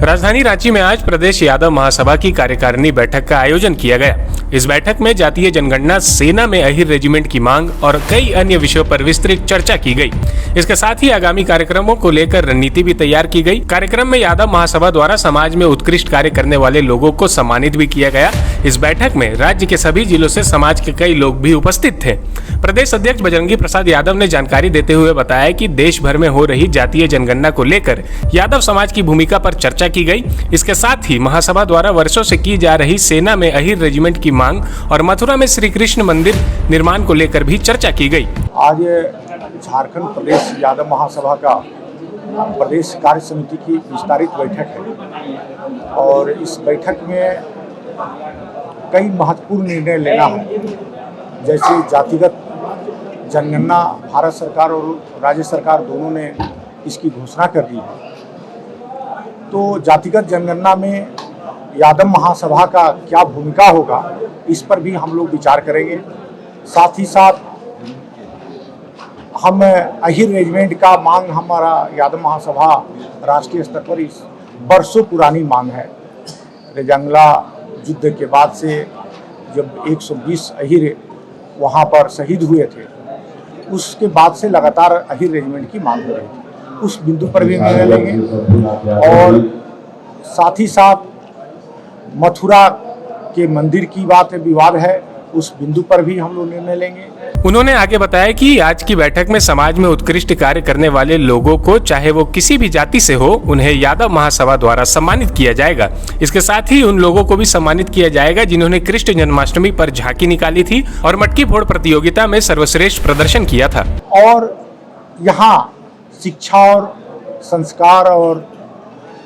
राजधानी रांची में आज प्रदेश यादव महासभा की कार्यकारिणी बैठक का आयोजन किया गया। इस बैठक में जातीय जनगणना, सेना में अहिर रेजिमेंट की मांग और कई अन्य विषयों पर विस्तृत चर्चा की गई। इसके साथ ही आगामी कार्यक्रमों को लेकर रणनीति भी तैयार की गई। कार्यक्रम में यादव महासभा द्वारा समाज में उत्कृष्ट कार्य करने वाले लोगों को सम्मानित भी किया गया। इस बैठक में राज्य के सभी जिलों से समाज के कई लोग भी उपस्थित थे। प्रदेश अध्यक्ष बजरंगी प्रसाद यादव ने जानकारी देते हुए बताया कि देश भर में हो रही जातीय जनगणना को लेकर यादव समाज की भूमिका पर चर्चा की गई। इसके साथ ही महासभा द्वारा वर्षों से की जा रही सेना में अहिर रेजिमेंट की मांग और मथुरा में श्री कृष्ण मंदिर निर्माण को लेकर भी चर्चा की गई। आज झारखंड प्रदेश यादव महासभा का प्रदेश कार्य समिति की विस्तारित बैठक है और इस बैठक में कई महत्वपूर्ण निर्णय लेना है। जैसे जातिगत जनगणना भारत सरकार और राज्य सरकार दोनों ने इसकी घोषणा कर दी है, तो जातिगत जनगणना में यादव महासभा का क्या भूमिका होगा, इस पर भी हम लोग विचार करेंगे। साथ ही साथ हम अहिर रेजिमेंट का मांग, हमारा यादव महासभा राष्ट्रीय स्तर पर इस बरसों पुरानी मांग है। रेजंगला युद्ध के बाद से जब 120 अहिर वहाँ पर शहीद हुए थे, उसके बाद से लगातार अहिर रेजिमेंट की मांग हो रही थी। उस बिंदु पर भी निर्णय लेंगे और साथ ही साथ मथुरा के मंदिर की बात है, विवाद है, उस बिंदु पर भी हम लोग निर्णय लेंगे। उन्होंने आगे बताया कि आज की बैठक में समाज में उत्कृष्ट कार्य करने वाले लोगों को, चाहे वो किसी भी जाति से हो, उन्हें यादव महासभा द्वारा सम्मानित किया जाएगा। इसके साथ ही उन लोगों को भी सम्मानित किया जाएगा जिन्होंने कृष्ण जन्माष्टमी पर झांकी निकाली थी और मटकी फोड़ प्रतियोगिता में सर्वश्रेष्ठ प्रदर्शन किया था। और यहाँ शिक्षा और संस्कार और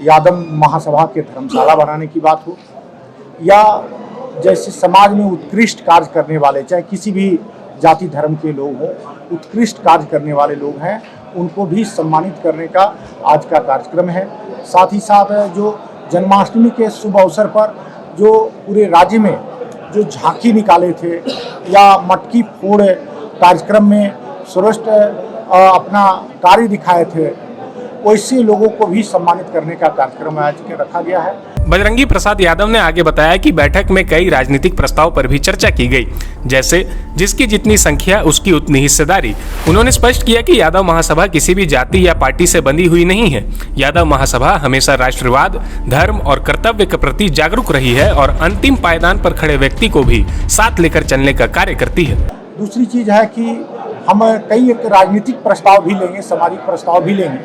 यादव महासभा के धर्मशाला बनाने की बात हो, या जैसे समाज में उत्कृष्ट कार्य करने वाले, चाहे किसी भी जाति धर्म के लोग हों, उत्कृष्ट कार्य करने वाले लोग हैं, उनको भी सम्मानित करने का आज का कार्यक्रम है। साथ ही साथ जो जन्माष्टमी के शुभ अवसर पर जो पूरे राज्य में जो झांकी निकाले थे या मटकी फोड़ कार्यक्रम में श्रेष्ठ अपना कार्य दिखाए थे, वैसे लोगों को भी सम्मानित करने का कार्यक्रम आज के रखा गया है। बजरंगी प्रसाद यादव ने आगे बताया कि बैठक में कई राजनीतिक प्रस्ताव पर भी चर्चा की गई, जैसे जिसकी जितनी संख्या उसकी उतनी हिस्सेदारी। उन्होंने स्पष्ट किया कि यादव महासभा किसी भी जाति या पार्टी से बंधी हुई नहीं है। यादव महासभा हमेशा राष्ट्रवाद, धर्म और कर्तव्य के प्रति जागरूक रही है और अंतिम पायदान पर खड़े व्यक्ति को भी साथ लेकर चलने का कार्य करती है। दूसरी चीज है कि हम कई एक राजनीतिक प्रस्ताव भी लेंगे, सामाजिक प्रस्ताव भी लेंगे।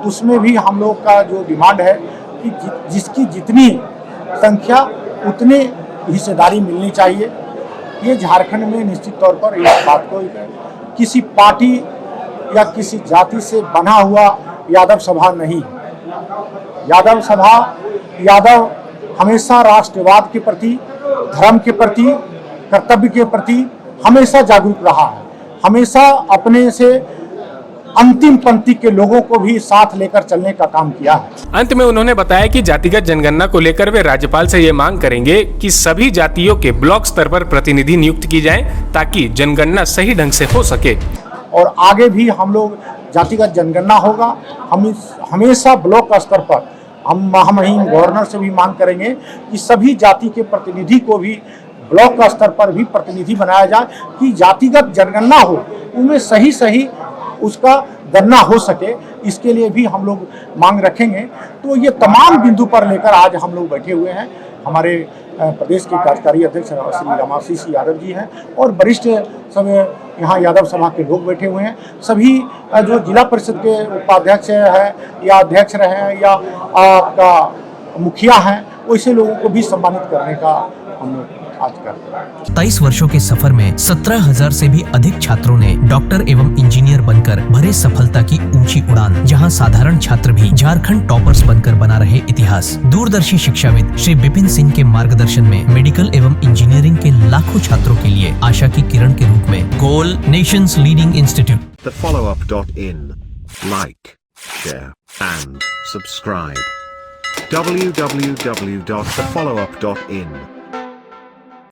उसमें भी हम लोग का जो डिमांड है कि जिसकी जितनी संख्या उतनी हिस्सेदारी मिलनी चाहिए। ये झारखंड में निश्चित तौर पर इस बात को किसी पार्टी या किसी जाति से बना हुआ यादव सभा नहीं है। यादव सभा, यादव हमेशा राष्ट्रवाद के प्रति, धर्म के प्रति, कर्तव्य के प्रति हमेशा जागरूक रहा है। हमेशा अपने से अंतिम पंक्ति के लोगों को भी साथ लेकर चलने का काम किया है। अंत में उन्होंने बताया कि जातिगत जनगणना को लेकर वे राज्यपाल से ये मांग करेंगे कि सभी जातियों के ब्लॉक स्तर पर प्रतिनिधि नियुक्त की जाएं, ताकि जनगणना सही ढंग से हो सके। और आगे भी हम लोग जातिगत जनगणना होगा, हम हमेशा ब्लॉक स्तर पर हम महामहिम गवर्नर से भी मांग करेंगे कि सभी जाति के प्रतिनिधि को भी ब्लॉक स्तर पर भी प्रतिनिधि बनाया जाए, कि जातिगत जनगणना हो, उनमें सही उसका गणना हो सके। इसके लिए भी हम लोग मांग रखेंगे। तो ये तमाम बिंदु पर लेकर आज हम लोग बैठे हुए हैं। हमारे प्रदेश के कार्यकारी अध्यक्ष श्री रमाशीष यादव जी हैं और वरिष्ठ सब यहाँ यादव सभा के लोग बैठे हुए हैं। सभी जो जिला परिषद के उपाध्यक्ष हैं या अध्यक्ष रहे हैं या आपका मुखिया हैं, वैसे लोगों को भी सम्मानित करने का हम लोग 27 वर्षों के सफर में 17,000 से भी अधिक छात्रों ने डॉक्टर एवं इंजीनियर बनकर भरे सफलता की ऊंची उड़ान। जहां साधारण छात्र भी झारखंड टॉपर्स बनकर बना रहे इतिहास। दूरदर्शी शिक्षाविद श्री विपिन सिंह के मार्गदर्शन में मेडिकल एवं इंजीनियरिंग के लाखों छात्रों के लिए आशा की किरण के रूप में गोल nations leading institute. thefollowup.in Like, share and subscribe. www.thefollowup.in